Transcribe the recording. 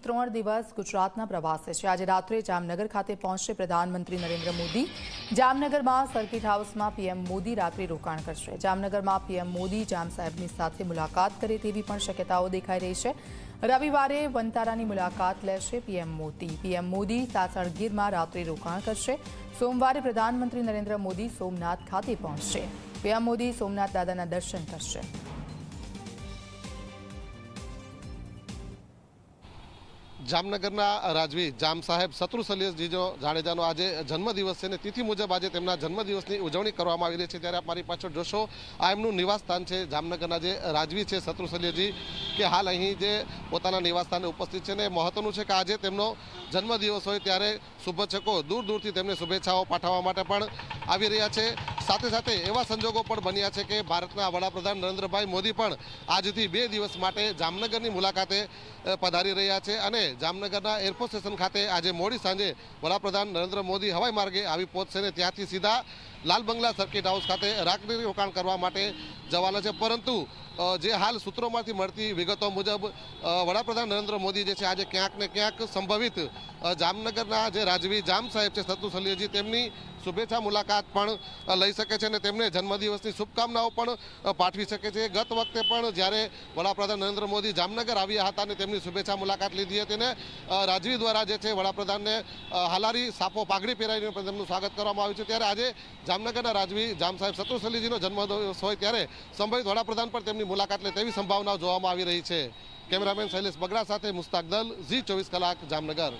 3 દિવસ ગુજરાતના પ્રવાસે છે। આજે રાત્રે જામનગર ખાતે પહોંચશે પ્રધાનમંત્રી નરેન્દ્ર મોદી। જામનગરમાં સર્કિટ હાઉસમાં પીએમ મોદી રાત્રિ રોકાણ કરશે। જામનગરમાં પીએમ મોદી જામ સાહેબની સાથે મુલાકાત કરે તેવી પણ શક્યતાઓ દેખાઈ રહી છે। રવિવારે વંતારાની મુલાકાત લેશે પીએમ મોદી। પીએમ મોદી સાસણગીરમાં રાત્રિ રોકાણ કરશે। સોમવારે પ્રધાનમંત્રી નરેન્દ્ર મોદી સોમનાથ ખાતે પહોંચશે। પીએમ મોદી સોમનાથ દાદાના દર્શન કરશે। જામનગરના રાજવી જામ સાહેબ શત્રુશલ્યજી જાડેજાનો આજે જન્મદિવસ છે ને તિથિ મુજબ આજે તેમના જન્મદિવસની ઉજવણી કરવામાં આવી રહી છે। ત્યારે આપ મારી પાછળ જોશો આ એમનું નિવાસસ્થાન છે। જામનગરના જે રાજવી છે શત્રુશલ્યજી કે હાલ અહીં જે પોતાના નિવાસસ્થાને ઉપસ્થિત છે ને મહત્વનું છે કે આજે તેમનો જન્મદિવસ હોય ત્યારે શુભેચ્છકો દૂર દૂરથી તેમને શુભેચ્છાઓ પાઠવવા માટે પણ આવી રહ્યા છે। સાથે સાથે એવા સંજોગો પણ બન્યા છે કે ભારતના વડાપ્રધાન નરેન્દ્રભાઈ મોદી પણ આજથી 2 દિવસ માટે જામનગરની મુલાકાતે પધારી રહ્યા છે અને જામનગરના એરપોર્ટ સ્ટેશન ખાતે આજે મોડી સાંજે વડાપ્રધાન નરેન્દ્ર મોદી હવાઈ માર્ગે આવી પહોંચશે ને ત્યાંથી સીધા લાલ બંગલા સર્કિટ હાઉસ ખાતે રાત્રિ રોકાણ કરવા માટે જવાના છે। પરંતુ જે હાલ સૂત્રોમાંથી મળતી વિગતો મુજબ વડાપ્રધાન નરેન્દ્ર મોદી જે છે આજે ક્યાંક ને ક્યાંક સંભવિત જામનગરના જે રાજવી જામ સાહેબ છે શત્રુશલ્યજી તેમની શુભેચ્છા મુલાકાત પણ લઈ શકે છે અને તેમને જન્મદિવસની શુભકામનાઓ પણ પાઠવી શકે છે। ગત વખતે પણ જ્યારે વડાપ્રધાન નરેન્દ્ર મોદી જામનગર આવ્યા હતા અને તેમની શુભેચ્છા મુલાકાત લીધી હતી અને રાજવી દ્વારા જે છે વડાપ્રધાનને હાલારી સાફો પાઘડી પહેરાવીને પણ તેમનું સ્વાગત કરવામાં આવ્યું છે। ત્યારે આજે જામનગરના રાજવી જામ સાહેબ શત્રુશલ્યજીનો જન્મદિવસ હોય ત્યારે સંભવિત વડાપ્રધાન પણ તેમની મુલાકાત લે તેવી સંભાવનાઓ જોવામાં આવી રહી છે। કેમેરામેન શૈલેષ બગડા સાથે મુસ્તાક દલ, ઝી 24 કલાક, જામનગર।